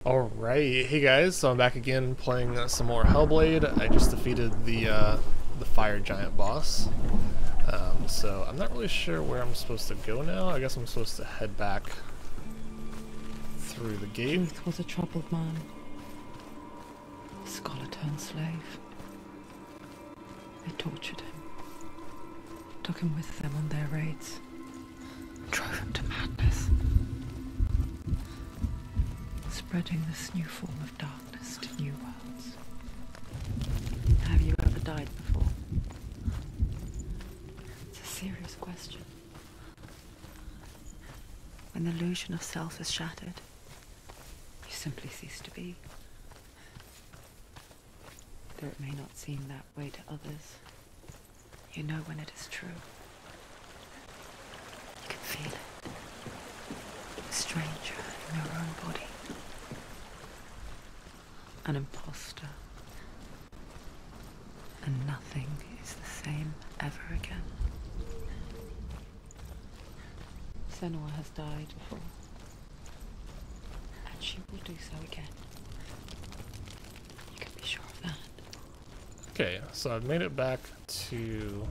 Alright, hey guys, so I'm back again playing some more Hellblade. I just defeated the fire giant boss. So I'm not really sure where I'm supposed to go now. I guess I'm supposed to head back through the gate. Truth was a troubled man, a scholar turned slave. They tortured him, took him with them on their raids, drove him to madness, spreading this new form of darkness to new worlds. Have you ever died before? It's a serious question. When the illusion of self is shattered, you simply cease to be. Though it may not seem that way to others, you know when it is true. You can feel it. A stranger in your own body. An imposter. And nothing is the same ever again. Senua has died before. And she will do so again. You can be sure of that. Okay, so I've made it back to...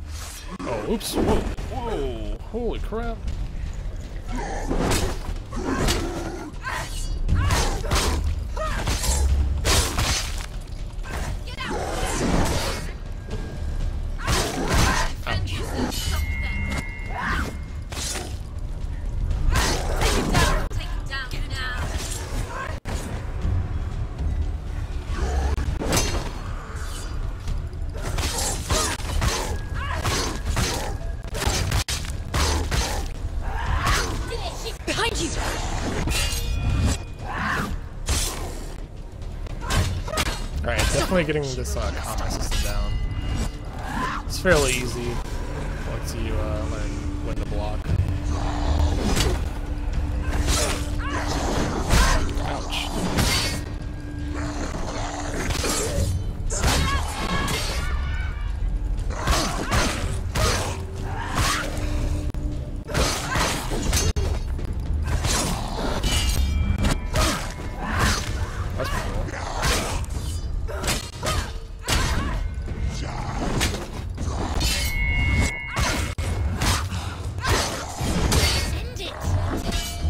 Oh, oops, whoa, whoa, holy crap. Behind you! Alright, definitely getting this combat system down. It's fairly easy once you learn when to block. Ouch. That's pretty cool.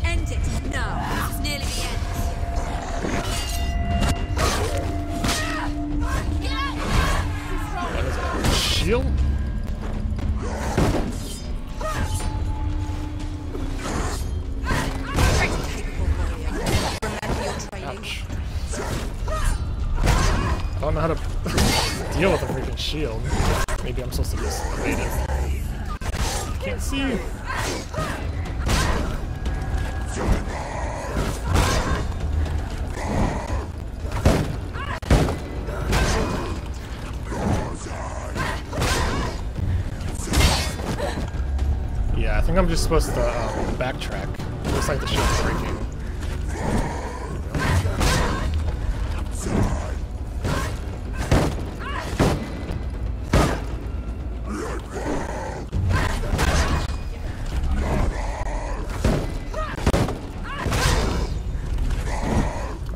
End it! No, this is nearly the end. What is it? Shield? Ouch. I don't know how to deal with a freaking shield. Maybe I'm supposed to just evade it. I can't see. Yeah, I think I'm just supposed to backtrack. Looks like the shield's breaking.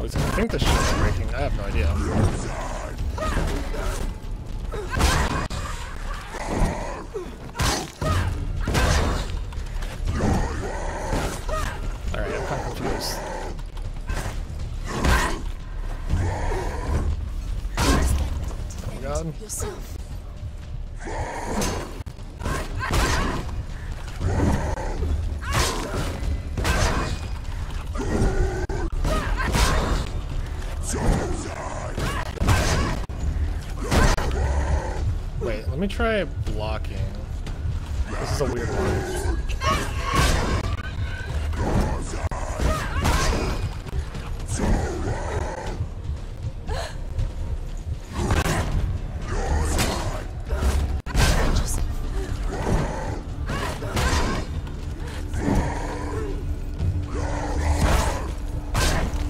I think the shield's breaking. I have no idea. Alright, I'm kind of confused. Oh god. Yourself. Wait, let me try blocking. This is a weird one.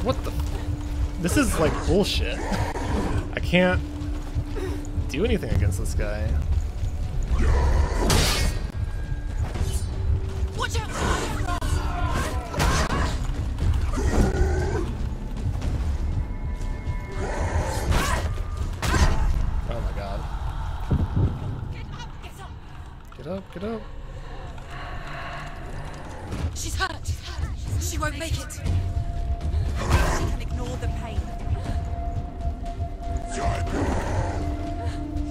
What the? This is like bullshit. I can't do anything against this guy. Watch out! Get up, get up. She's hurt. She won't make it. She can ignore the pain.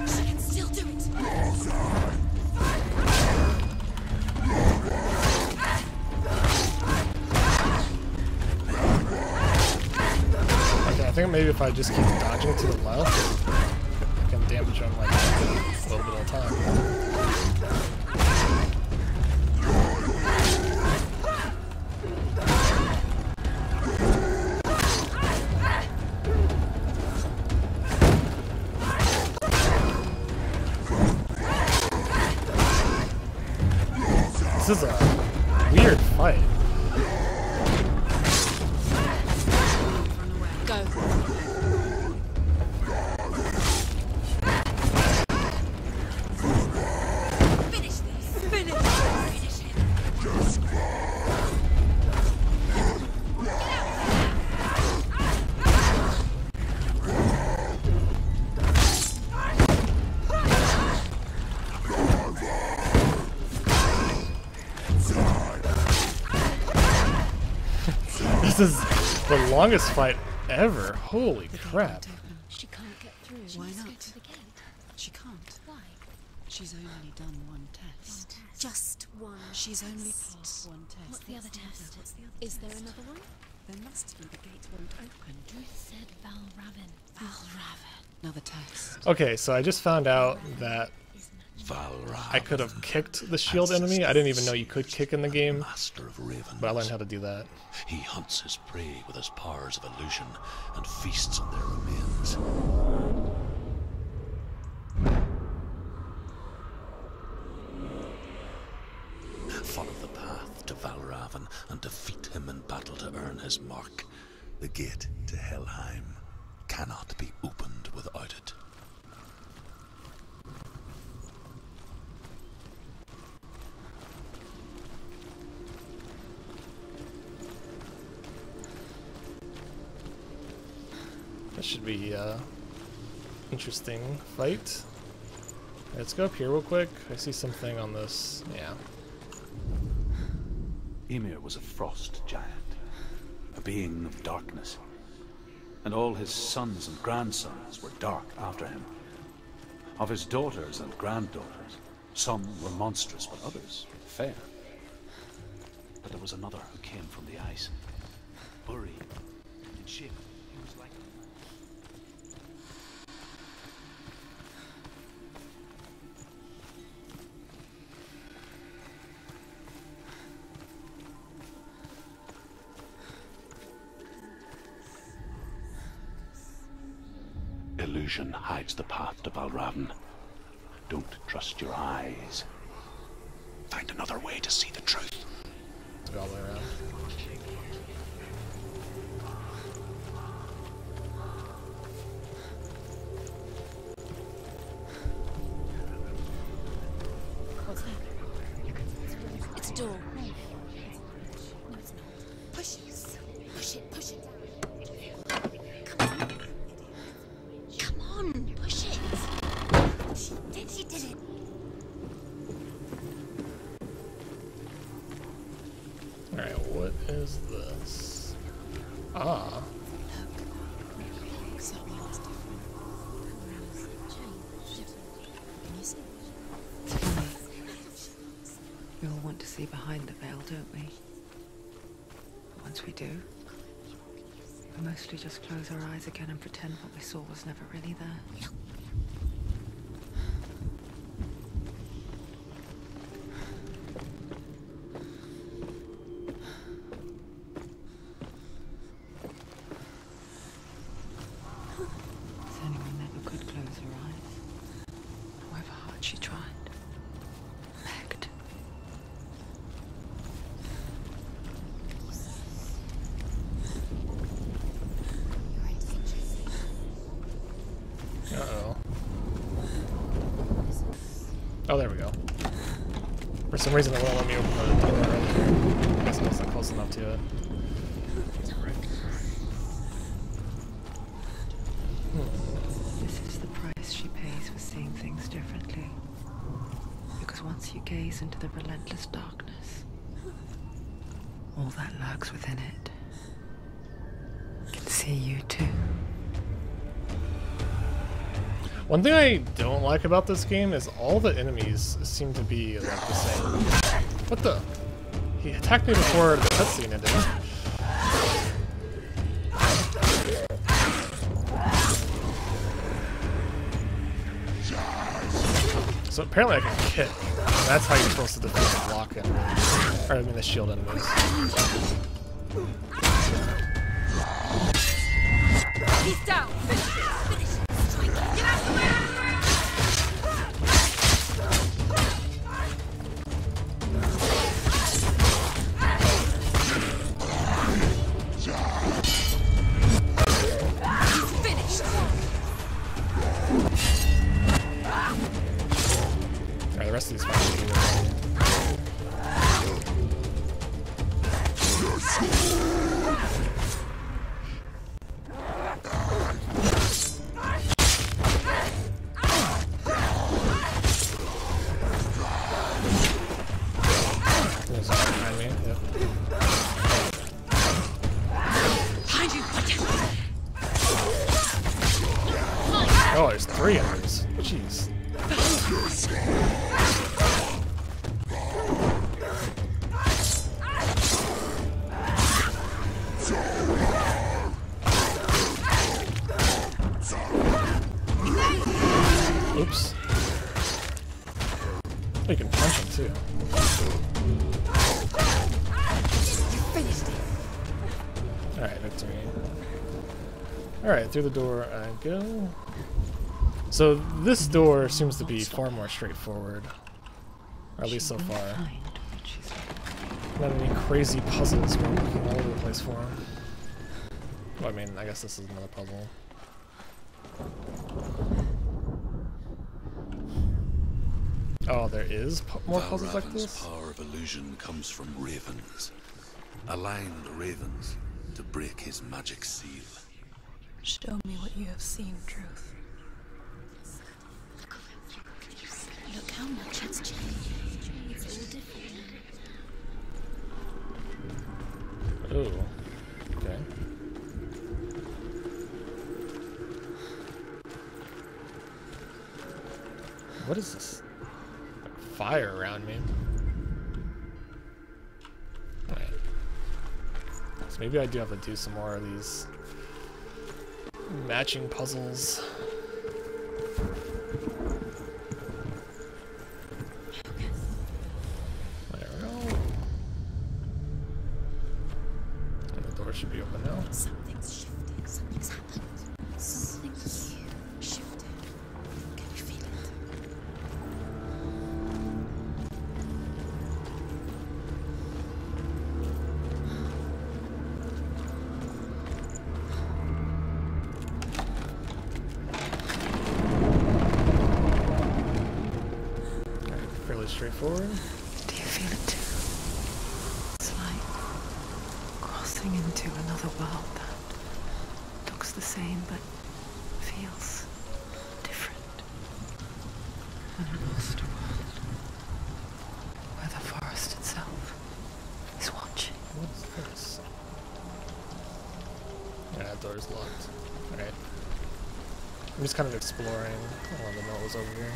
She can still do it. Okay, I think maybe if I just keep dodging to the left, I can damage him like a little bit at a time. This is a weird fight. Go. Finish this. Finish him. This is the longest fight ever. Holy crap. She can't get through. Why Let's go not? to the gate. She can't. Why? She's only done one test. Just one. She's only passed one test. What's the other test? Is there another one? There must be. The gate won't open. You said Valravn. Valravn. Another test. Okay, so I just found out that I could have kicked the shield enemy. I didn't even know you could kick in the game, Master of ravens. but I learned how to do that. He hunts his prey with his powers of illusion and feasts on their remains. Follow the path to Valravn and defeat him in battle to earn his mark. The gate to Helheim cannot be opened without it. That should be interesting fight. Let's go up here real quick. I see something on this. Yeah. Ymir was a frost giant, a being of darkness, and all his sons and grandsons were dark after him. Of his daughters and granddaughters, some were monstrous, but others fair. But there was another who came from the ice, buried in shape. He was like illusion hides the path to Valravn. Don't trust your eyes. Find another way to see the truth. Let's go all the way around. What's that? It's a door. No, it's not. Push it. Push it. Push it. Come on, push it. She did it. Alright, what is this? Ah. We all want to see behind the veil, don't we? But once we do, we mostly just close our eyes again and pretend what we saw was never really there. Senua never could close her eyes, however hard she tried. Begged. Uh-oh. Oh, there we go. For some reason it won't let me open the door earlier. I guess I wasn't close enough to it. This is the price she pays for seeing things differently. Because once as you gaze into the relentless darkness. All that lurks within it can see you too. One thing I don't like about this game is all the enemies seem to be like the same. What the? He attacked me before the cutscene ended. So apparently I can kick. And that's how you're supposed to defeat the block enemies. Or I mean the shield enemies. He's down. Finish. Strike. Get out of the way. He's finished. Alright, the rest of these fights are good. There's one behind me. Yep. Behind you. Oh, there's 3 enemies. Jeez. Oops. Oh, you can punch him too. Finished it. Alright, victory. Alright, through the door I go. So this door seems to be far more straightforward. Or at least so far. Find what she's looking Not any crazy puzzles where I'm looking all over the place for them. Well, I mean, I guess this is another puzzle. Oh, there is more puzzles like Valravan's this? power of illusion comes from ravens. Aligned ravens to break his magic seal. Show me what you have seen, Truth. Look how much it's changed. It's all different now. Oh. Okay. What is this? Like fire around me. Alright. So maybe I do have to do some more of these matching puzzles. There we go. And the door should be open now. Something's shifted. Something's happened. Something's shifted. Can you feel it? Alright, fairly straightforward. Do you feel it too? It's like crossing into another world that looks the same but feels different. An lost world where the forest itself is watching. What's this? Yeah, that door's locked. Alright. I'm just kind of exploring. I wanted to know what was over here.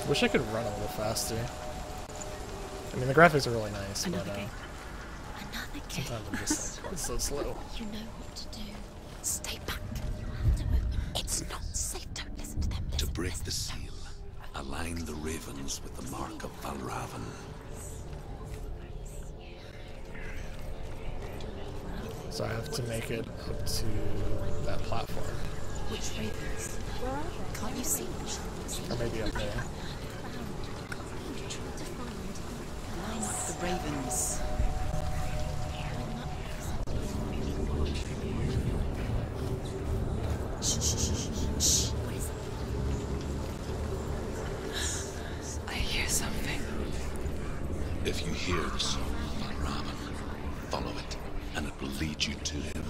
Wish I could run a little faster. I mean, the graphics are really nice, but Another gate. Another gate. sometimes I'm just like, it's so slow. You know what to do. Stay back. You have to open. It's not safe. Don't listen to them. To Listen, break listen. the seal, align the ravens with the mark of Valravan. So I have to make it up to that platform. Which ravens? Can't you see them? Or maybe up there. Line up the ravens. Shh, shh, shh, shh, shh. What is it? I hear something. If you hear the song of Valravan, follow it. and it will lead you to him.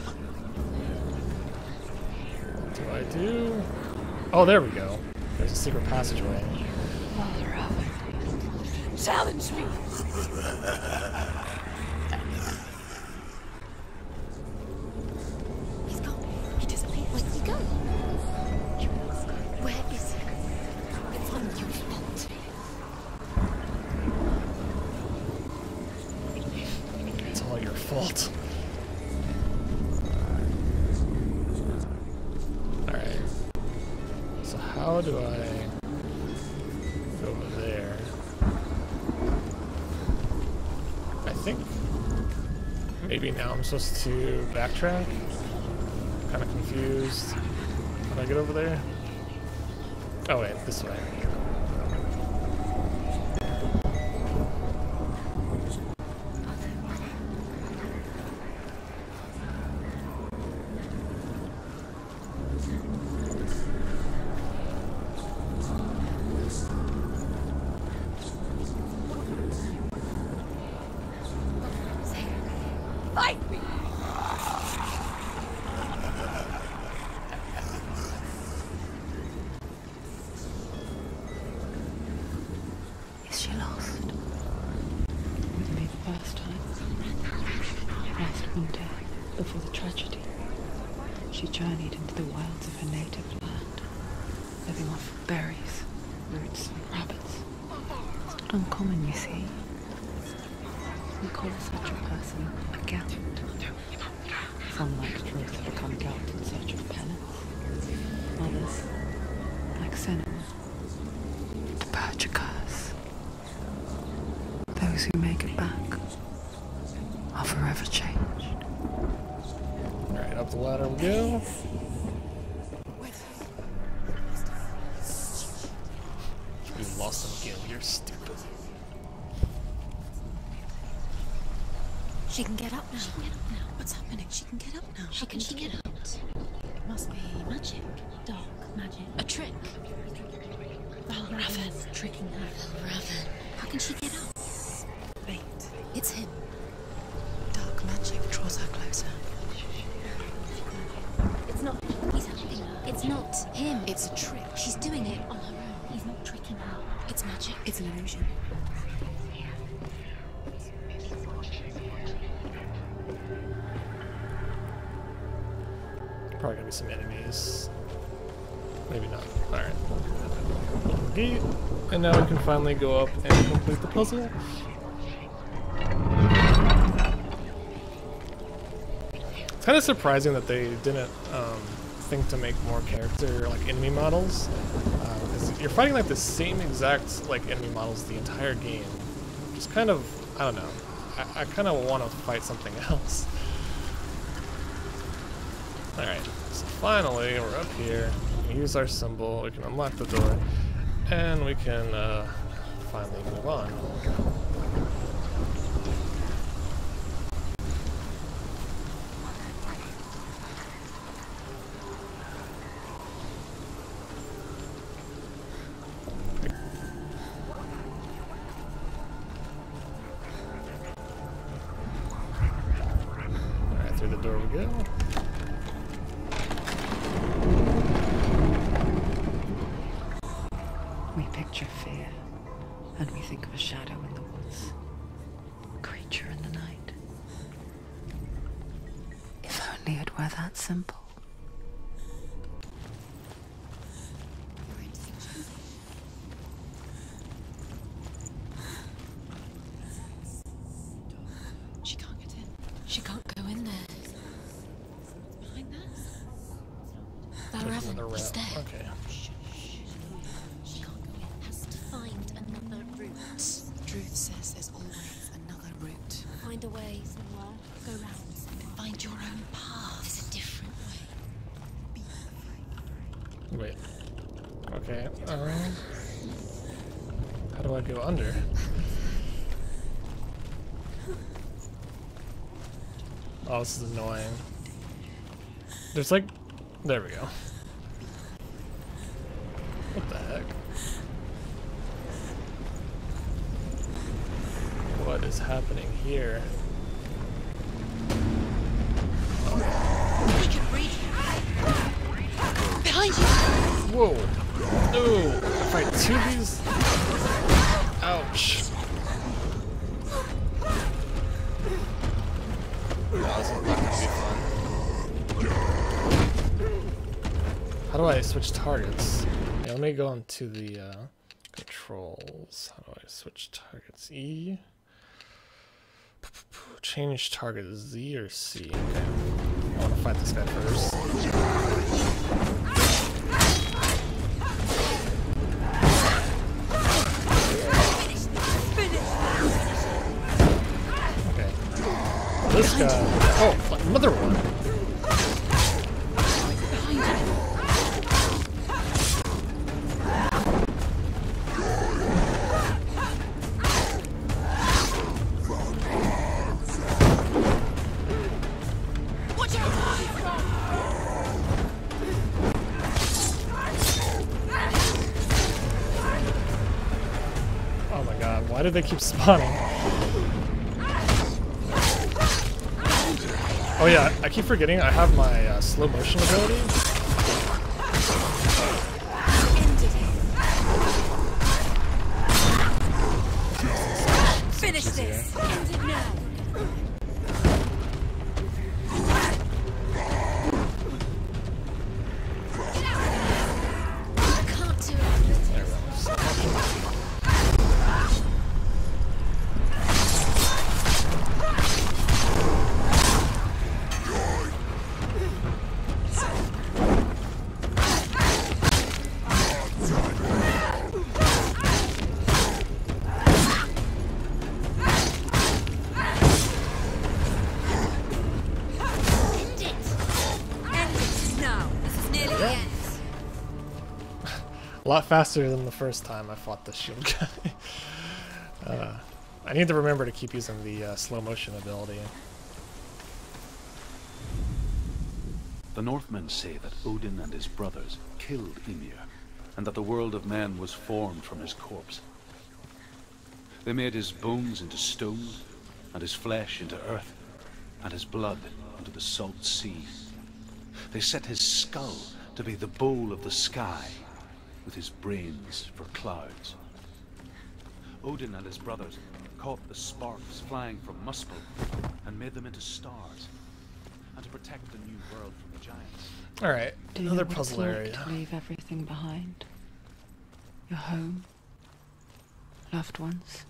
What do I do? Oh, there we go. There's a secret passageway. Challenge me! He's gone. He disappeared. Where did he go? Where is he? It's on your fault. It's all your fault. Alright. So how do I go over there? I think maybe now I'm supposed to backtrack. Kind of confused. How do I get over there? Oh wait, this way. Fight me! Is she lost? Wouldn't be the first time. Last winter, before the tragedy, she journeyed into the wilds of her native land, living off berries, roots, and rabbits. It's not uncommon, you see. We call such a person a Gelt. Some, like Truth, have become Gelt in search of penance. Others, like Senua, to purge a curse. Those who make it back are forever changed. Alright, up the ladder we go. We lost him again. You're stupid. She can get up now. She can get up now. What's happening? She can get up now. How can she get out? It must be magic. Dark magic. A trick. Valravan tricking her. Valravan. How can she get out? Wait. It's him. Dark magic draws her closer. It's not him. He's helping her. It's not him. It's a trick. She's doing it on her own. He's not tricking her. It's magic. It's an illusion. Probably gonna be some enemies. Maybe not. Alright. Open the gate. And now we can finally go up and complete the puzzle. It's kind of surprising that they didn't think to make more character, like, enemy models. Because you're fighting, like, the same exact, like, enemy models the entire game. Just kind of, I don't know. I kind of want to fight something else. Alright, so finally we're up here. We can use our symbol, we can unlock the door, and we can finally move on. Alright, through the door we go. We picture fear, and we think of a shadow in the woods, a creature in the night. If only it were that simple. She can't get in. She can't go in there. Behind that? There's another Valravan, he's route. there. Okay. She can't go in. Has to find another route. Truth says there's always another route. Find a way somewhere. Go round somewhere. Find your own path. There's a different way. Be afraid. Wait. Okay. How do I go under? Oh, this is annoying. There's like... There we go. What the heck? What is happening here? Whoa! No! If I two of these... Ouch! No, this is not gonna be fun. How do I switch targets? Yeah, let me go into the controls. How do I switch targets? E? Change target Z or C? Okay. I want to fight this guy first. Okay. This guy. Oh, another one. Why do they keep spawning? Oh yeah, I keep forgetting I have my slow motion ability. Finish this! End it now! I can't do it. There we go. A lot faster than the first time I fought the shield guy. I need to remember to keep using the slow motion ability. The Northmen say that Odin and his brothers killed Ymir, and that the world of men was formed from his corpse. They made his bones into stone, and his flesh into earth, and his blood into the salt sea. They set his skull to be the bowl of the sky, with his brains for clouds. Odin and his brothers caught the sparks flying from Muspel and made them into stars, and to protect the new world from the giants. Alright, Do you another know what it's puzzle like area. to leave everything behind? Your home, loved ones,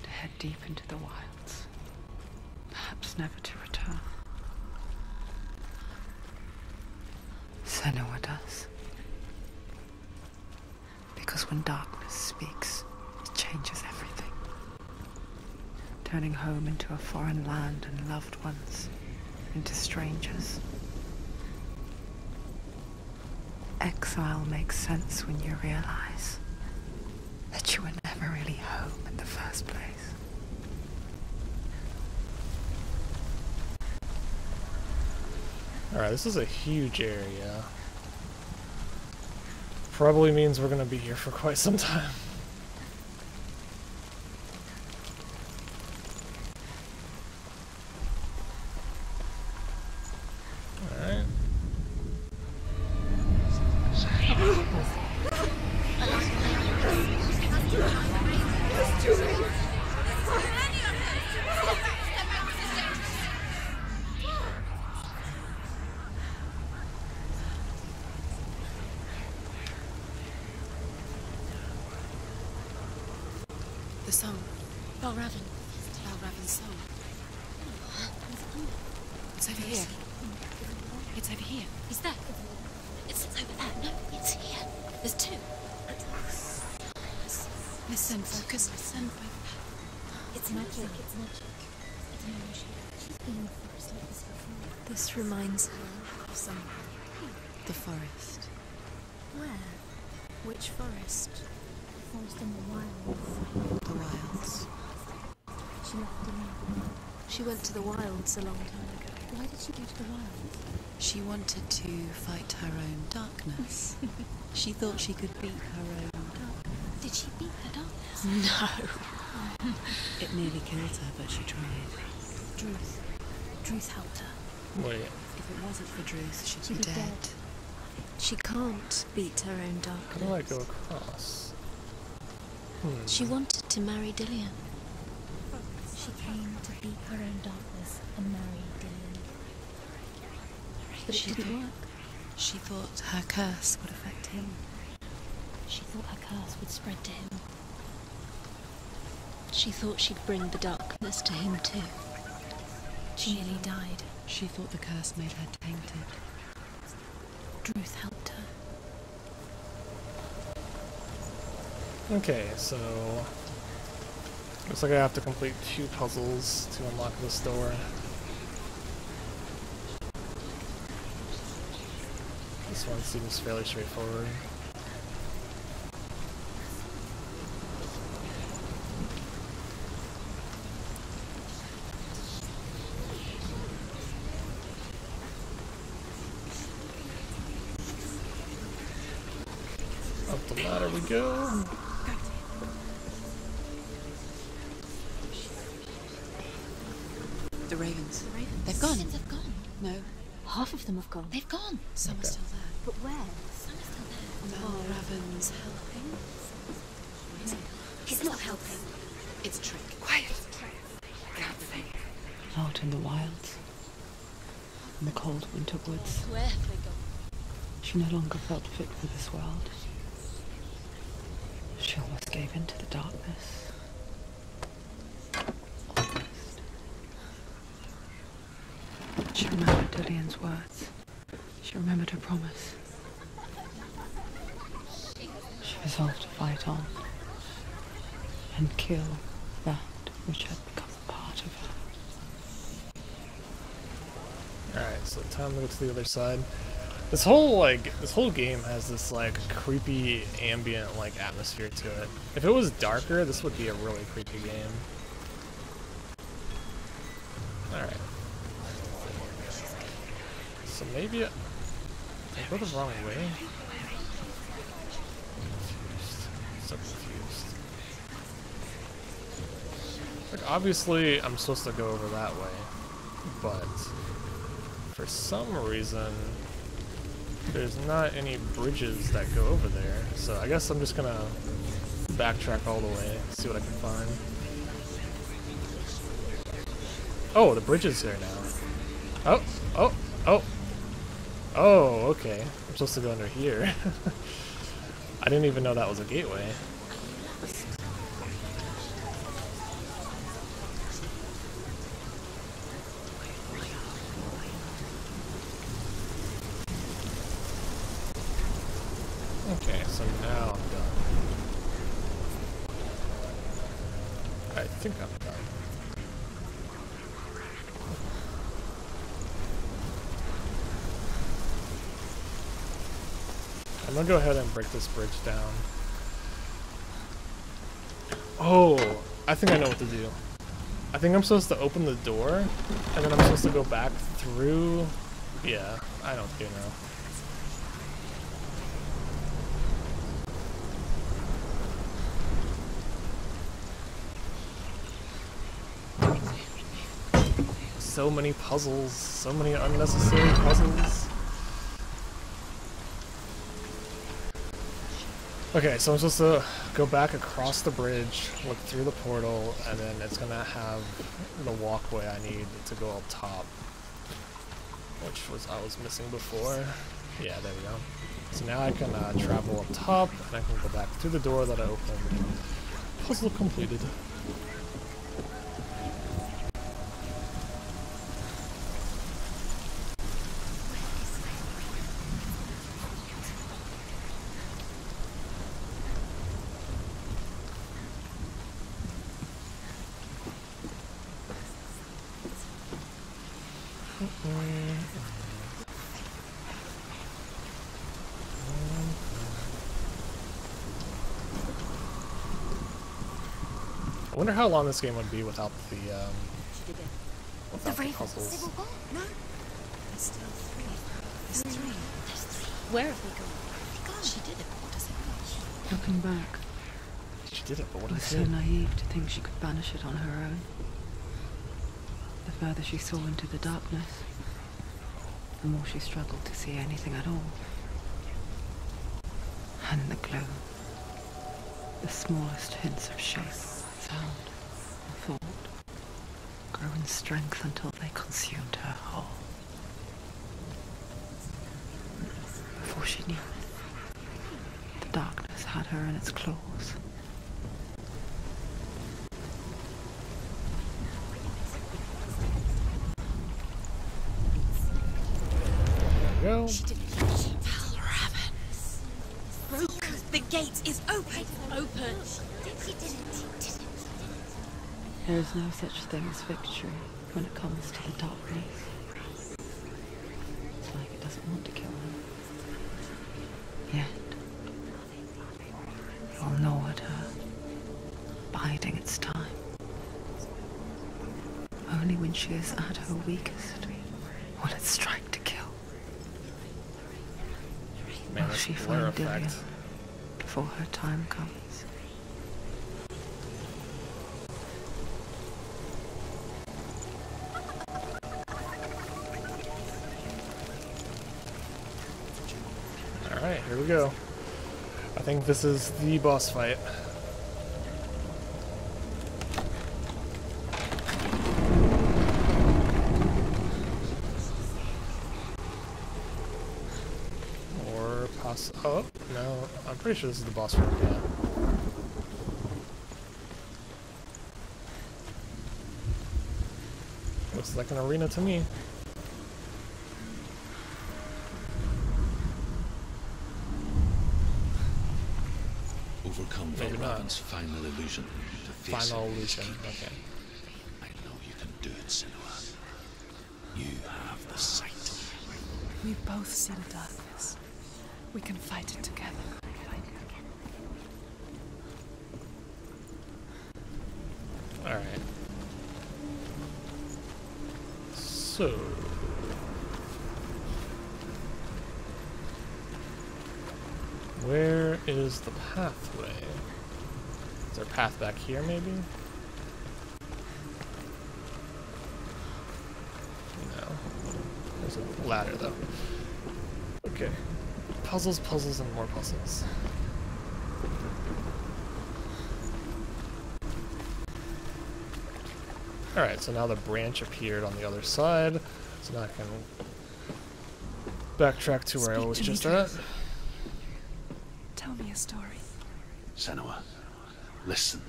to head deep into the wilds, perhaps never to return. Senua does. Because when darkness speaks, it changes everything. Turning home into a foreign land and loved ones into strangers. Exile makes sense when you realize that you were never really home in the first place. Alright, this is a huge area. Probably means we're gonna be here for quite some time. Alright. The song. Balraven's song. It's over here. It's over here. Is that? It's over there. No, it's here. There's two. Listen, focus, listen. It's magic. It's magic. It's magic. She's been in the forest like this before. This reminds her of somewhere. The forest. Where? Which forest? The forest in the wilds. The wilds. She left alone. She went to the wilds a long time ago. Why did she go to the wilds? She wanted to fight her own darkness. She thought she could beat her own darkness. Did she beat her darkness? No. It nearly killed her, but she tried. Druth. Druth helped her. Wait. If it wasn't for Druth, she'd be dead. She can't beat her own darkness. How do I go across? She wanted to marry Dillian. She came to beat her own darkness and marry Dillian. But it didn't work. She thought her curse would affect him. She thought her curse would spread to him. She thought she'd bring the darkness to him too. She nearly died. She thought the curse made her tainted. Druth helped her. Okay, so looks like I have to complete 2 puzzles to unlock this door. This one seems fairly straightforward. Up the ladder we go. The ravens. The ravens. They've gone. They've gone. No. Half of them have gone. They've gone. Some are still there. But where? Some are still there. Val Raven's helping. He's not helping. It's a trick. Quiet. Out in the wilds. In the cold winter woods. Where have they gone? She no longer felt fit for this world. She almost gave in to the darkness. Almost. She remembered Dillian's words. She remembered her promise. She resolved to fight on and kill that which had become a part of her. Alright, so time to go to the other side. This whole game has this creepy ambient atmosphere to it. If it was darker, this would be a really creepy game. Alright. So maybe I go the wrong way? So confused. Obviously I'm supposed to go over that way, but for some reason there's not any bridges that go over there, so I guess I'm just gonna backtrack all the way, see what I can find. Oh, the bridge is here now. Oh, okay. I'm supposed to go under here. I didn't even know that was a gateway. Okay, so now I'm done. I think I'm done. I'm gonna go ahead and break this bridge down. Oh, I think I know what to do. I think I'm supposed to open the door, and then I'm supposed to go back through... Yeah, I don't do now. So many puzzles, so many unnecessary puzzles. Okay, so I'm supposed to go back across the bridge, look through the portal, and then it's gonna have the walkway I need to go up top, which I was missing before. Yeah, there we go. So now I can travel up top, and I can go back through the door that I opened. Puzzle completed. I wonder how long this game would be without the puzzles. No. There's still 3. There's 3. There's 3. Where have they gone? She did it, but what does it mean? Looking back, She did it, but what I was is so it? naive to think she could banish it on her own. The further she saw into the darkness, the more she struggled to see anything at all. And the gloom. The smallest hints of shape, sound, or thought grow in strength until they consumed her whole. Before she knew it, the darkness had her in its claws. Go. She didn't Valraven. Broke. The gate is open. Open. She didn't. There is no such thing as victory when it comes to the darkness. It's like it doesn't want to kill her. Yet, it will gnaw at her, biding its time. Only when she is at her weakest will it strike to kill. Man, Will that's she blur find Dillion effect. before her time comes? Alright, here we go. I think this is the boss fight. Oh, no, I'm pretty sure this is the boss room, yeah. Looks like an arena to me. Overcome Maybe not. Valraven's final illusion to face Final it and illusion, escape. okay. I know you can do it, Senua. You have the sight. We both see the darkness. We can fight it together. Alright. So... where is the pathway? Is there a path back here, maybe? No. There's a ladder, though. Okay. Puzzles, puzzles, and more puzzles. Alright, so now the branch appeared on the other side. So now I can backtrack to where I was just at. Tell me a story. Senua, listen.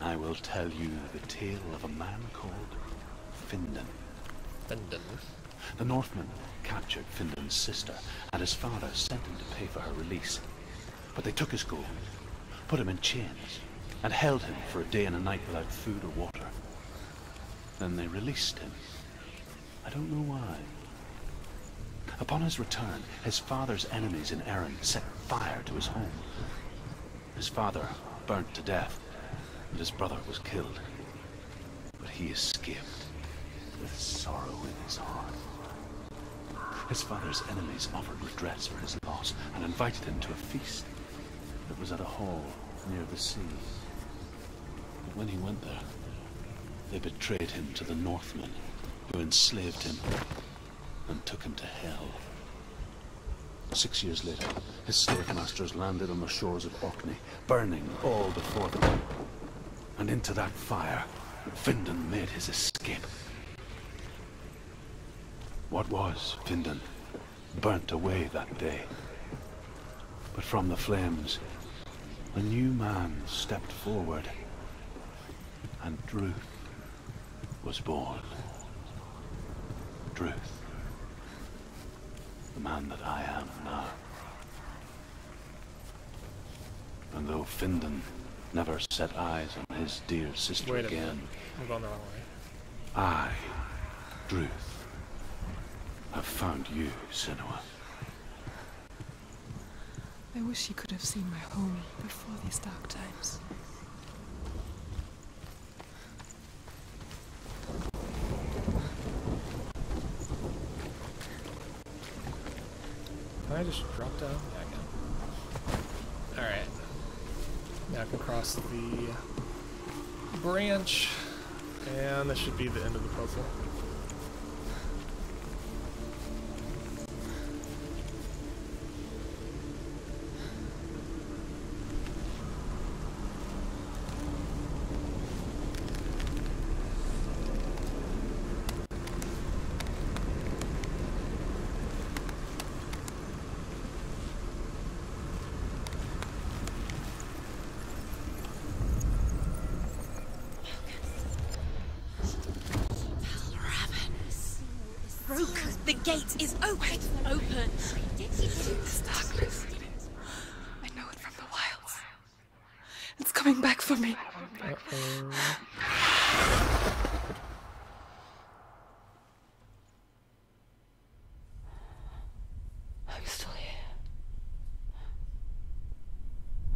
I will tell you the tale of a man called Findan. Findan. The Northmen captured Findan's sister, and his father sent him to pay for her release. But they took his gold, put him in chains, and held him for a day and a night without food or water. Then they released him. I don't know why. Upon his return, his father's enemies in Erin set fire to his home. His father burnt to death, and his brother was killed. But he escaped with sorrow in his heart. His father's enemies offered redress for his loss and invited him to a feast that was at a hall near the sea. But when he went there, they betrayed him to the Northmen, who enslaved him and took him to hell. 6 years later, his slave masters landed on the shores of Orkney, burning all before them. And into that fire, Findan made his escape. What was Findan burnt away that day. But from the flames, a new man stepped forward, and Druth was born. Druth. The man that I am now. And though Findan never set eyes on his dear sister Wait a minute. again, I'm going the wrong way. I, Druth, have found you, Senua. I wish you could have seen my home before these dark times. Can I just drop down? Yeah, I can. Alright. Now I can cross the branch, and this should be the end of the puzzle. broken. The gate is open. Open. This darkness. I know it from the wilds. It's coming back for me. I'm still here.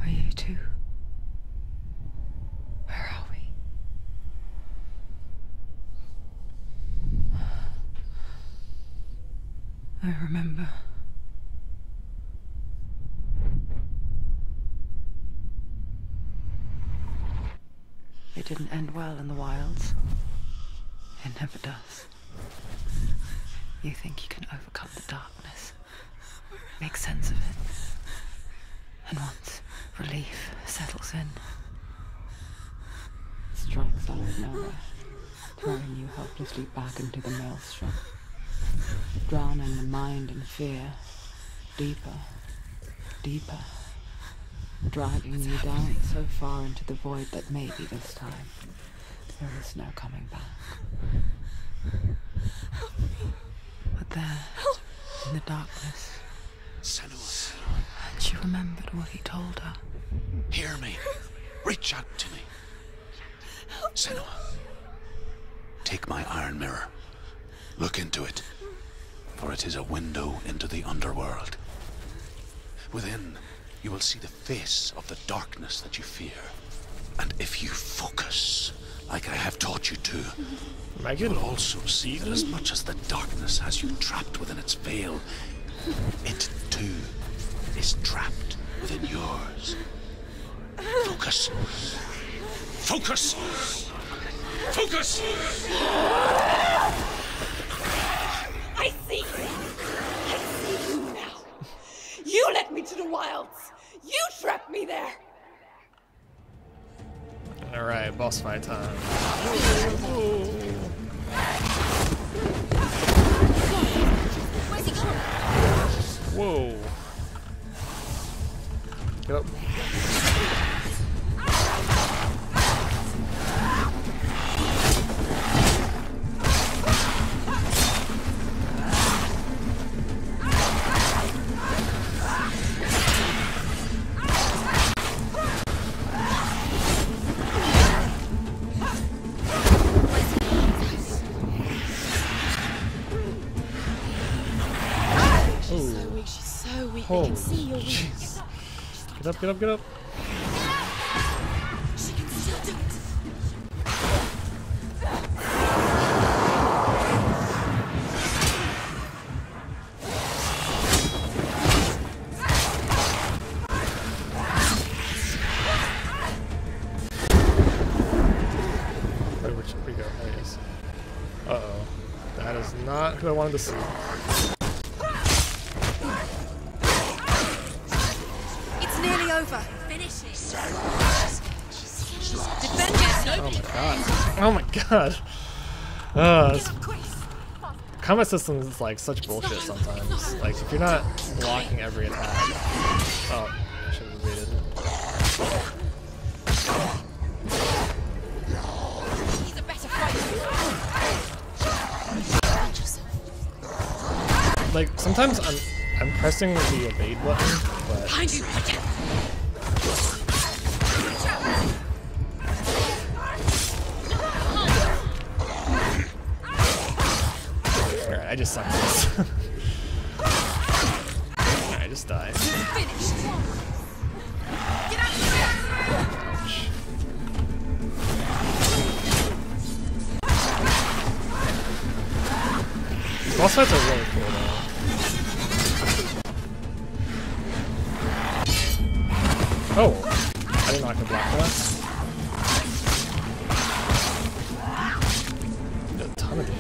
Are you too? Where are we? I remember. It didn't end well in the wilds. It never does. You think you can overcome the darkness, make sense of it, and once relief settles in, it strikes out of nowhere, throwing you helplessly back into the maelstrom, drowning the mind in fear, deeper, deeper, dragging you down so far into the void that maybe this time there is no coming back. But there, in the darkness, Senua, and she remembered what he told her. hear me. Reach out to me. Senua, take my iron mirror. Look into it, for it is a window into the underworld. Within, you will see the face of the darkness that you fear. And if you focus, like I have taught you to, you will also see that as much as the darkness has you trapped within its veil, it too is trapped within yours. Focus. Focus! Focus! I see you. I see you now. You led me to the wilds. You trapped me there. Alright, boss fight time. Where's he going? Whoa. Get up. They can see your wings. Jeez. Get up, get up, get up. She can still do it. Wait, where'd we go? There he is. Uh-oh. That is not who I wanted to see. Over. Finish it. Oh my god. Oh my god. Combat systems is like such bullshit sometimes. Like if you're not blocking every attack. Oh, I should have waited. He's a better fighter. Like sometimes I'm pressing the evade button, but alright, I just suck at this. Alright, just die. Ouch. These boss fights are really cool though. Oh! I didn't know I could block that. Did a ton of damage.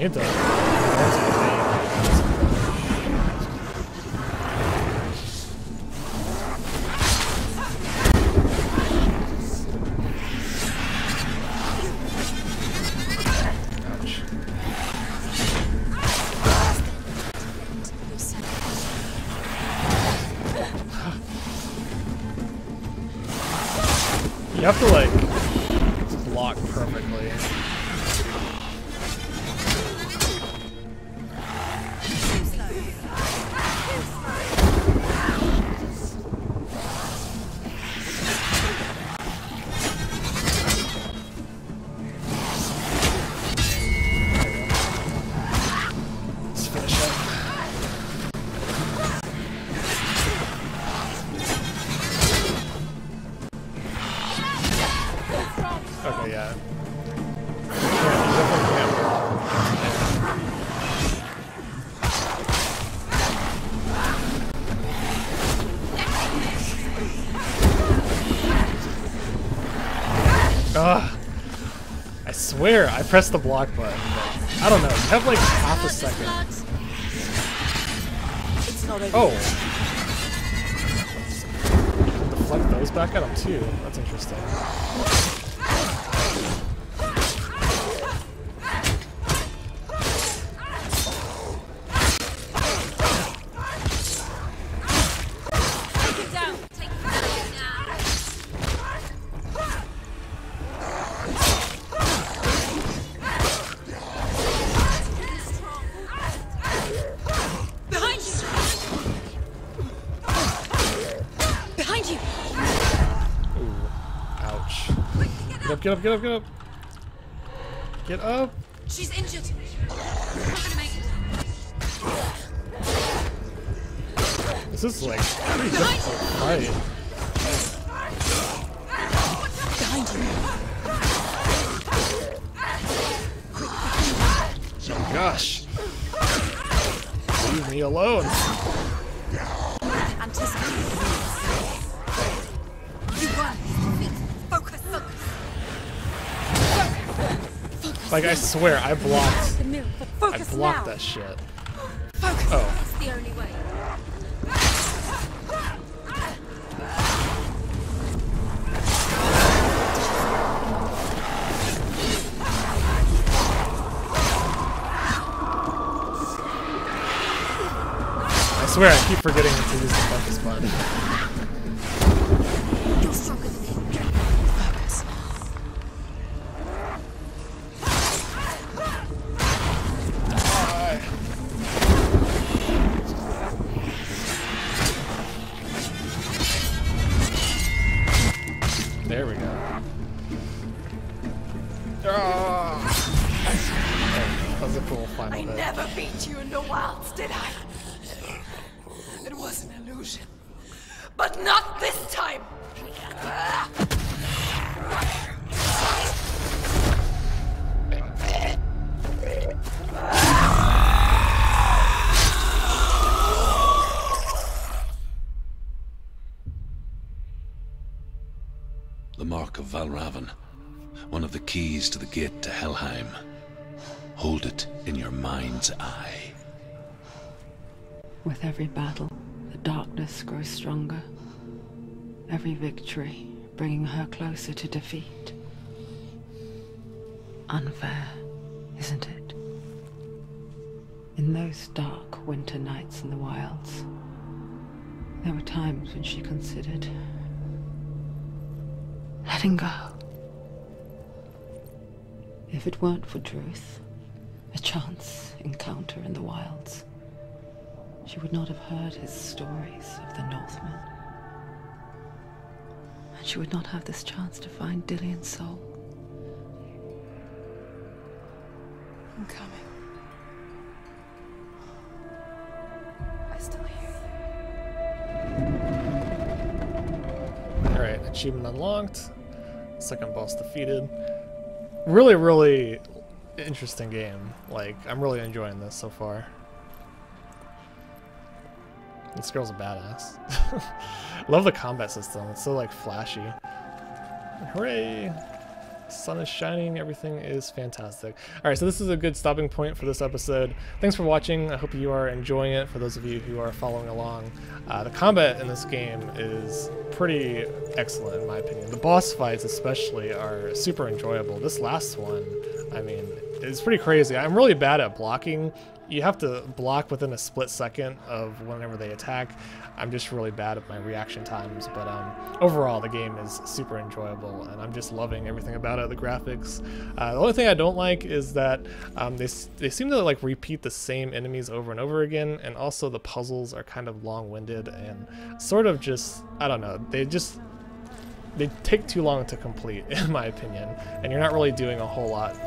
need to. You have to like block perfectly. Let's finish up. Okay, yeah. Ugh. I swear, I pressed the block button, but I don't know. You have like half a second. Oh! Deflect those back at him too. That's interesting. Get up, get up, get up! Get up! She's injured. Not gonna make it. This is like pretty difficult fight. Behind you. Oh gosh! Leave me alone! Like I swear, I blocked that shit. Oh. That's the only way. I swear, I keep forgetting to use the focus button. You're stronger than him. Focus. There we go. Oh. That was a cool final hit. I never beat you in the wilds, did I? It was an illusion. But not this time! The Mark of Valravan, one of the keys to the gate to Helheim. Hold it in your mind's eye. With every battle, the darkness grows stronger. Every victory bringing her closer to defeat. Unfair, isn't it? In those dark winter nights in the wilds, there were times when she considered letting go. If it weren't for Druth, a chance encounter in the wilds, she would not have heard his stories of the Northmen. And she would not have this chance to find Dillion's soul. I'm coming. I still hear you. Alright, achievement unlocked. Second boss defeated. Really, really interesting game. Like, I'm really enjoying this so far. This girl's a badass. Love the combat system. It's so, like, flashy. Hooray! sun is shining, everything is fantastic. Alright, so this is a good stopping point for this episode. Thanks for watching. I hope you are enjoying it. For those of you who are following along, the combat in this game is pretty excellent in my opinion. The boss fights especially are super enjoyable. This last one, I mean, it's pretty crazy. I'm really bad at blocking. You have to block within a split second of whenever they attack. I'm just really bad at my reaction times, but overall the game is super enjoyable and I'm just loving everything about it. The graphics. The only thing I don't like is that they seem to like repeat the same enemies over and over again, and also the puzzles are kind of long-winded and sort of just, I don't know, they take too long to complete in my opinion, and you're not really doing a whole lot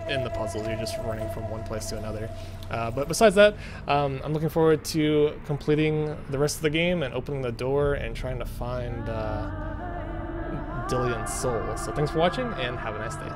in the puzzles. You're just running from one place to another. But besides that, I'm looking forward to completing the rest of the game and opening the door and trying to find Dillian's soul. So thanks for watching and have a nice day.